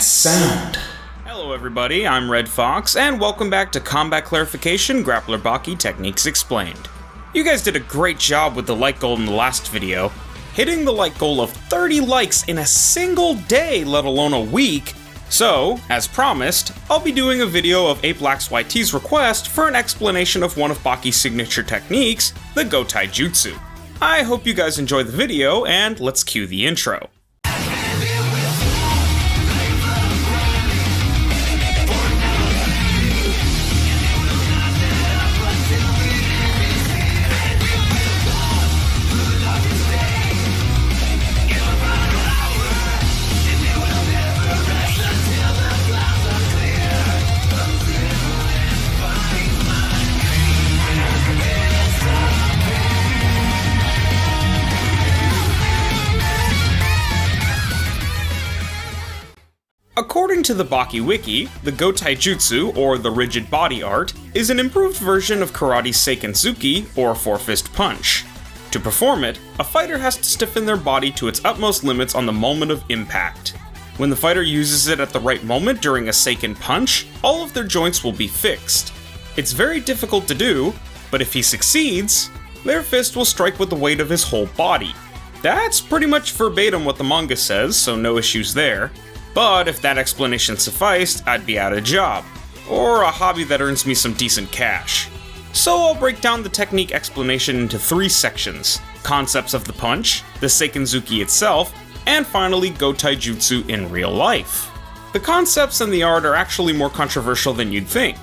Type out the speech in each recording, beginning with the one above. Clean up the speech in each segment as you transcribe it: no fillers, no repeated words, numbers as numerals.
that sound? Hello everybody, I'm Red Fox, and welcome back to Combat Clarification Grappler Baki Techniques Explained. You guys did a great job with the like goal in the last video. Hitting the like goal of 30 likes in a single day, let alone a week. So, as promised, I'll be doing a video of APELAX YT's request for an explanation of one of Baki's signature techniques, the Goutaijutsu. I hope you guys enjoy the video, and let's cue the intro. According to the Baki Wiki, the Goutaijutsu, or the rigid body art, is an improved version of karate's Seikenzuki, or four-fist punch. To perform it, a fighter has to stiffen their body to its utmost limits on the moment of impact. When the fighter uses it at the right moment during a Seiken punch, all of their joints will be fixed. It's very difficult to do, but if he succeeds, their fist will strike with the weight of his whole body. That's pretty much verbatim what the manga says, so no issues there. But if that explanation sufficed, I'd be out of a job, or a hobby that earns me some decent cash. So I'll break down the technique explanation into 3 sections: concepts of the punch, the Seikenzuki itself, and finally Goutaijutsu in real life. The concepts and the art are actually more controversial than you'd think,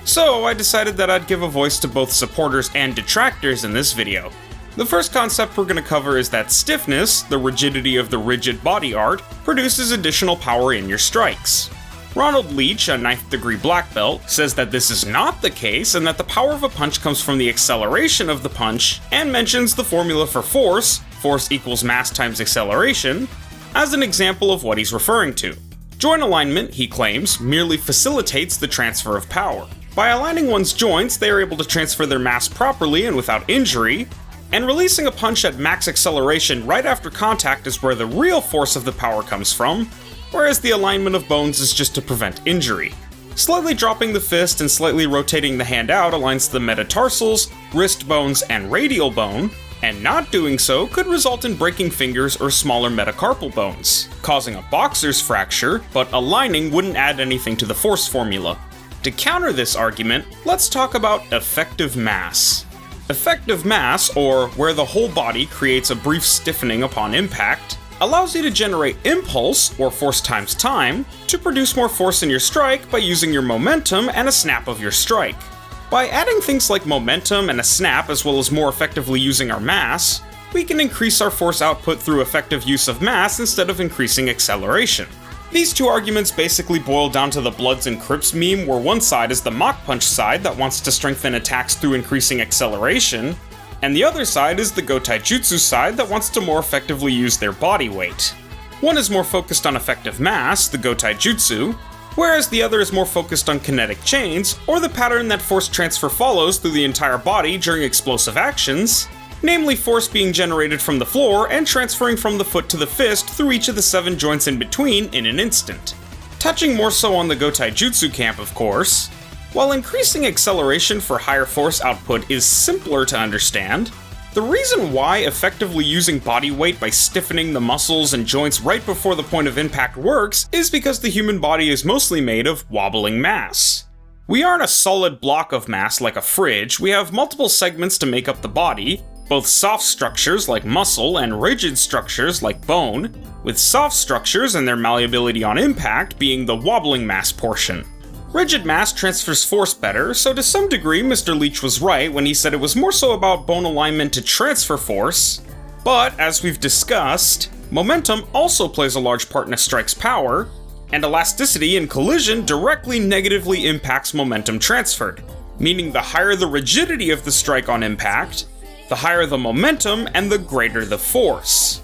so I decided that I'd give a voice to both supporters and detractors in this video. The first concept we're going to cover is that stiffness, the rigidity of the rigid body art, produces additional power in your strikes. Ronald Leach, a 9th degree black belt, says that this is not the case and that the power of a punch comes from the acceleration of the punch, and mentions the formula for force equals mass times acceleration, as an example of what he's referring to. Joint alignment, he claims, merely facilitates the transfer of power. By aligning one's joints, they are able to transfer their mass properly and without injury, and releasing a punch at max acceleration right after contact is where the real force of the power comes from, whereas the alignment of bones is just to prevent injury. Slightly dropping the fist and slightly rotating the hand out aligns the metatarsals, wrist bones, and radial bone, and not doing so could result in breaking fingers or smaller metacarpal bones, causing a boxer's fracture, but aligning wouldn't add anything to the force formula. To counter this argument, let's talk about effective mass. Effective mass, or where the whole body creates a brief stiffening upon impact, allows you to generate impulse, or force times time, to produce more force in your strike by using your momentum and a snap of your strike. By adding things like momentum and a snap as well as more effectively using our mass, we can increase our force output through effective use of mass instead of increasing acceleration. These two arguments basically boil down to the Bloods and Crips meme, where one side is the Mach Punch side that wants to strengthen attacks through increasing acceleration, and the other side is the Goutaijutsu side that wants to more effectively use their body weight. One is more focused on effective mass, the Goutaijutsu, whereas the other is more focused on kinetic chains, or the pattern that force transfer follows through the entire body during explosive actions, namely force being generated from the floor and transferring from the foot to the fist through each of the 7 joints in between in an instant. Touching more so on the Goutaijutsu camp, of course, while increasing acceleration for higher force output is simpler to understand, the reason why effectively using body weight by stiffening the muscles and joints right before the point of impact works is because the human body is mostly made of wobbling mass. We aren't a solid block of mass like a fridge, we have multiple segments to make up the body, both soft structures like muscle and rigid structures like bone, with soft structures and their malleability on impact being the wobbling mass portion. Rigid mass transfers force better, so to some degree Mr. Leach was right when he said it was more so about bone alignment to transfer force, but as we've discussed, momentum also plays a large part in a strike's power, and elasticity in collision directly negatively impacts momentum transferred, meaning the higher the rigidity of the strike on impact, the higher the momentum and the greater the force.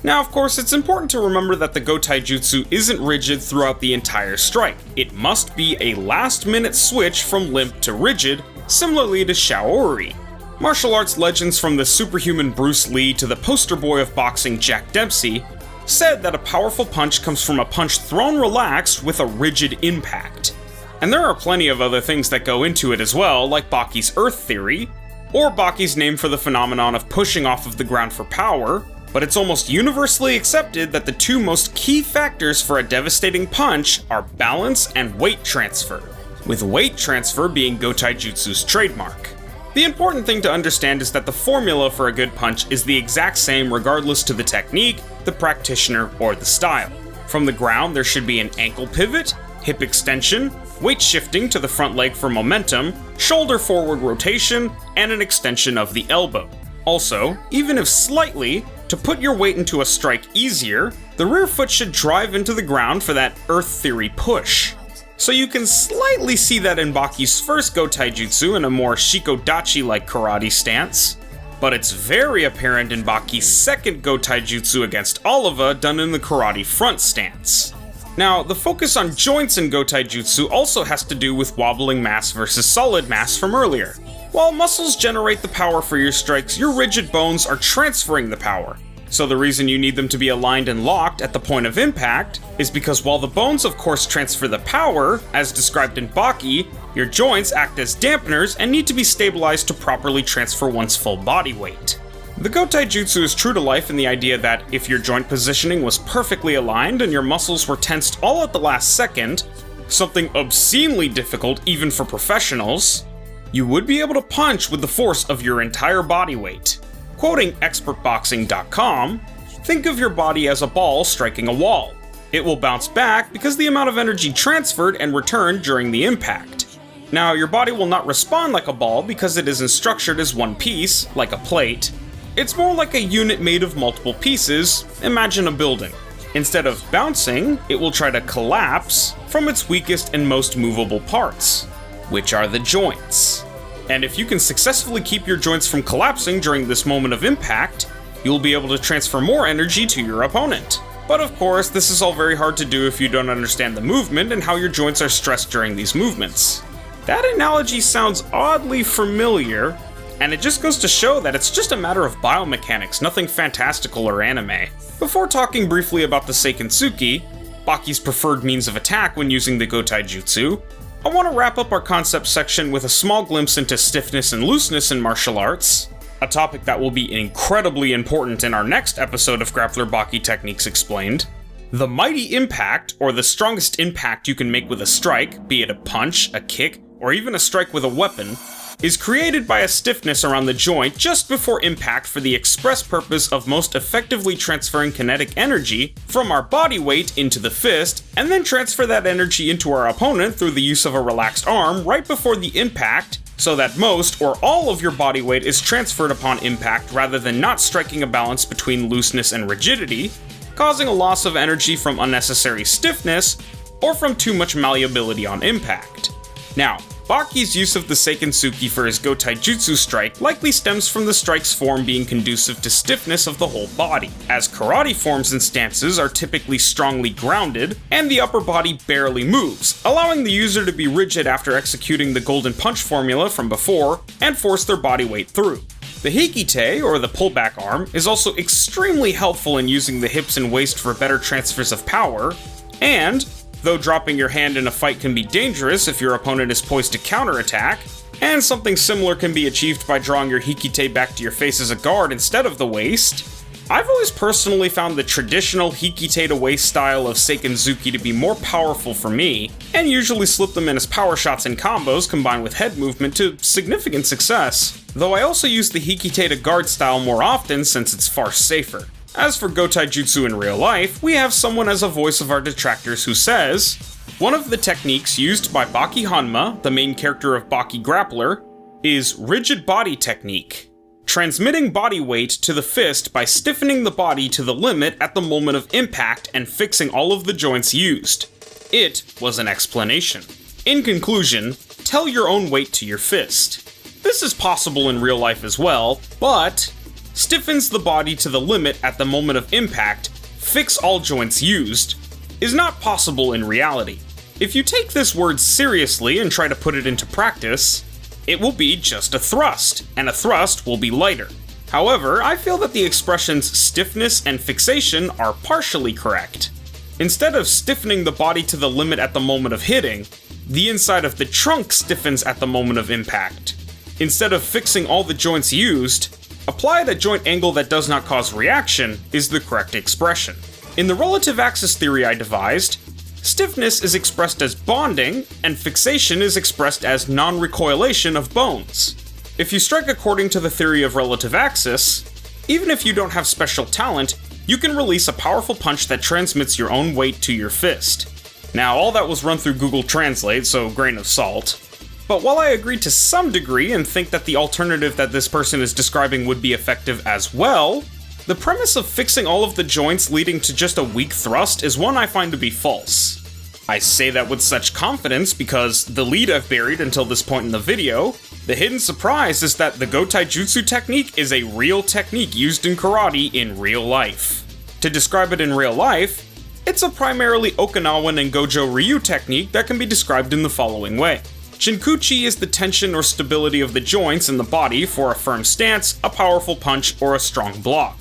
Now, of course, it's important to remember that the Goutaijutsu isn't rigid throughout the entire strike. It must be a last-minute switch from limp to rigid, similarly to Shaorii. Martial arts legends from the superhuman Bruce Lee to the poster boy of boxing Jack Dempsey said that a powerful punch comes from a punch thrown relaxed with a rigid impact. And there are plenty of other things that go into it as well, like Baki's Earth Theory, or Baki's name for the phenomenon of pushing off of the ground for power, but it's almost universally accepted that the two most key factors for a devastating punch are balance and weight transfer, with weight transfer being Goutaijutsu's trademark. The important thing to understand is that the formula for a good punch is the exact same regardless to the technique, the practitioner, or the style. From the ground, there should be an ankle pivot, hip extension, weight shifting to the front leg for momentum, shoulder forward rotation, and an extension of the elbow. Also, even if slightly, to put your weight into a strike easier, the rear foot should drive into the ground for that Earth Theory push. So you can slightly see that in Baki's first Goutaijutsu in a more Shikodachi-like karate stance, but it's very apparent in Baki's second Goutaijutsu against Oliva done in the karate front stance. Now, the focus on joints in Goutaijutsu also has to do with wobbling mass versus solid mass from earlier. While muscles generate the power for your strikes, your rigid bones are transferring the power. So the reason you need them to be aligned and locked at the point of impact is because while the bones of course transfer the power, as described in Baki, your joints act as dampeners and need to be stabilized to properly transfer one's full body weight. The Goutaijutsu is true to life in the idea that if your joint positioning was perfectly aligned and your muscles were tensed all at the last second, something obscenely difficult even for professionals, you would be able to punch with the force of your entire body weight. Quoting expertboxing.com, think of your body as a ball striking a wall. It will bounce back because the amount of energy transferred and returned during the impact. Now, your body will not respond like a ball because it isn't structured as one piece, like a plate. It's more like a unit made of multiple pieces, imagine a building. Instead of bouncing, it will try to collapse from its weakest and most movable parts, which are the joints. And if you can successfully keep your joints from collapsing during this moment of impact, you'll be able to transfer more energy to your opponent. But of course, this is all very hard to do if you don't understand the movement and how your joints are stressed during these movements. That analogy sounds oddly familiar, and it just goes to show that it's just a matter of biomechanics, nothing fantastical or anime. Before talking briefly about the Seikensuki, Baki's preferred means of attack when using the Goutaijutsu, I want to wrap up our concept section with a small glimpse into stiffness and looseness in martial arts, a topic that will be incredibly important in our next episode of Grappler Baki Techniques Explained. The mighty impact, or the strongest impact you can make with a strike, be it a punch, a kick, or even a strike with a weapon, is created by a stiffness around the joint just before impact for the express purpose of most effectively transferring kinetic energy from our body weight into the fist, and then transfer that energy into our opponent through the use of a relaxed arm right before the impact, so that most or all of your body weight is transferred upon impact rather than not striking a balance between looseness and rigidity, causing a loss of energy from unnecessary stiffness or from too much malleability on impact. Now, Baki's use of the Seikensuki for his Goutaijutsu strike likely stems from the strike's form being conducive to stiffness of the whole body, as karate forms and stances are typically strongly grounded, and the upper body barely moves, allowing the user to be rigid after executing the golden punch formula from before, and force their body weight through. The hikite, or the pullback arm, is also extremely helpful in using the hips and waist for better transfers of power, and though dropping your hand in a fight can be dangerous if your opponent is poised to counterattack, and something similar can be achieved by drawing your hikite back to your face as a guard instead of the waist, I've always personally found the traditional hikite to waist style of Seikensuki to be more powerful for me, and usually slip them in as power shots and combos combined with head movement to significant success, though I also use the hikite to guard style more often since it's far safer. As for Goutaijutsu in real life, we have someone as a voice of our detractors who says, one of the techniques used by Baki Hanma, the main character of Baki Grappler, is rigid body technique, transmitting body weight to the fist by stiffening the body to the limit at the moment of impact and fixing all of the joints used. It was an explanation. In conclusion, tell your own weight to your fist. This is possible in real life as well, but stiffens the body to the limit at the moment of impact, fix all joints used, is not possible in reality. If you take this word seriously and try to put it into practice, it will be just a thrust, and a thrust will be lighter. However, I feel that the expressions stiffness and fixation are partially correct. Instead of stiffening the body to the limit at the moment of hitting, the inside of the trunk stiffens at the moment of impact. Instead of fixing all the joints used, apply at a joint angle that does not cause reaction is the correct expression. In the relative axis theory I devised, stiffness is expressed as bonding, and fixation is expressed as non-recoilation of bones. If you strike according to the theory of relative axis, even if you don't have special talent, you can release a powerful punch that transmits your own weight to your fist. Now, all that was run through Google Translate, so grain of salt. But while I agree to some degree and think that the alternative that this person is describing would be effective as well, the premise of fixing all of the joints leading to just a weak thrust is one I find to be false. I say that with such confidence because the lead I've buried until this point in the video, the hidden surprise is that the Goutaijutsu technique is a real technique used in karate in real life. To describe it in real life, it's a primarily Okinawan and Gojo Ryu technique that can be described in the following way. Shinkuchi is the tension or stability of the joints in the body for a firm stance, a powerful punch, or a strong block.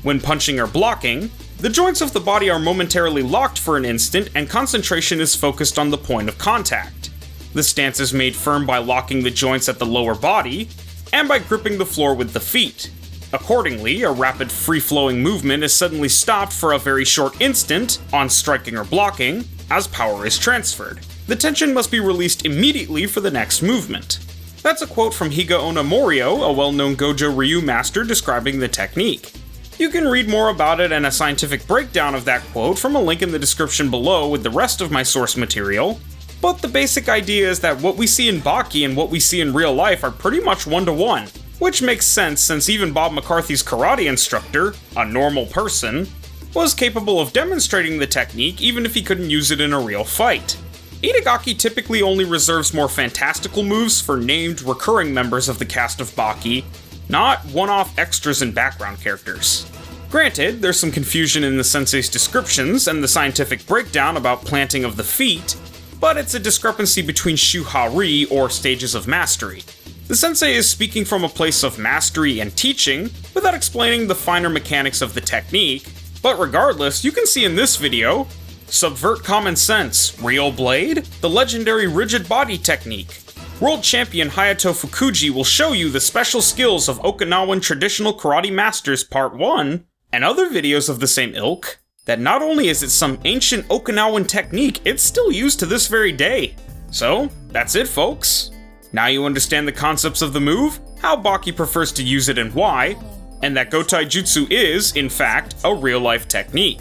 When punching or blocking, the joints of the body are momentarily locked for an instant and concentration is focused on the point of contact. The stance is made firm by locking the joints at the lower body, and by gripping the floor with the feet. Accordingly, a rapid free-flowing movement is suddenly stopped for a very short instant, on striking or blocking, as power is transferred. The tension must be released immediately for the next movement. That's a quote from Higa Onomorio, a well-known Gojo Ryu master describing the technique. You can read more about it and a scientific breakdown of that quote from a link in the description below with the rest of my source material, but the basic idea is that what we see in Baki and what we see in real life are pretty much one-to-one, which makes sense since even Bob McCarthy's karate instructor, a normal person, was capable of demonstrating the technique even if he couldn't use it in a real fight. Itagaki typically only reserves more fantastical moves for named, recurring members of the cast of Baki, not one-off extras and background characters. Granted, there's some confusion in the sensei's descriptions and the scientific breakdown about planting of the feet, but it's a discrepancy between Shaorii or stages of mastery. The sensei is speaking from a place of mastery and teaching without explaining the finer mechanics of the technique, but regardless, you can see in this video, subvert common sense, real blade, the legendary rigid body technique. World champion Hayato Fukuji will show you the special skills of Okinawan traditional karate masters part 1, and other videos of the same ilk, that not only is it some ancient Okinawan technique, it's still used to this very day. So, that's it folks. Now you understand the concepts of the move, how Baki prefers to use it and why, and that Goutaijutsu is, in fact, a real-life technique.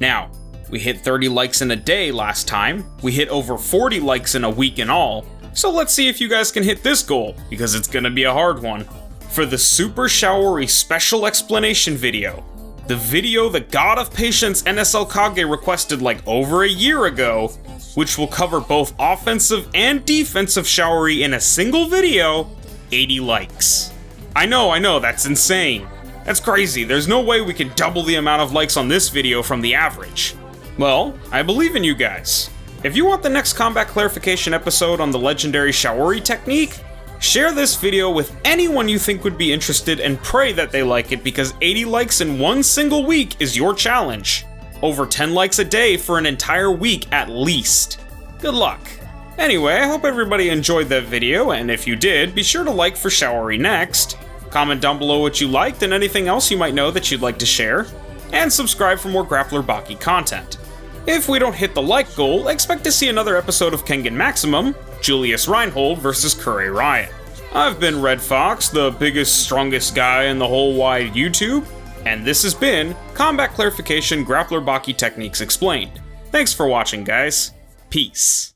Now, we hit 30 likes in a day last time, we hit over 40 likes in a week in all, so let's see if you guys can hit this goal, because it's gonna be a hard one. For the Super Shaorii special explanation video, the video the God of Patience NSL Kage requested like over a year ago, which will cover both offensive and defensive Shaorii in a single video, 80 likes. I know, that's insane. That's crazy, there's no way we can double the amount of likes on this video from the average. Well, I believe in you guys. If you want the next combat clarification episode on the legendary Shaorii technique, share this video with anyone you think would be interested and pray that they like it because 80 likes in one single week is your challenge. Over 10 likes a day for an entire week at least. Good luck. Anyway, I hope everybody enjoyed that video, and if you did, be sure to like for Shaorii next, comment down below what you liked and anything else you might know that you'd like to share, and subscribe for more Grappler Baki content. If we don't hit the like goal, expect to see another episode of Kengan Maximum, Julius Reinhold vs Kure Raian. I've been Red Fox, the biggest, strongest guy in the whole wide YouTube, and this has been Combat Clarification Grappler Baki Techniques Explained. Thanks for watching, guys. Peace.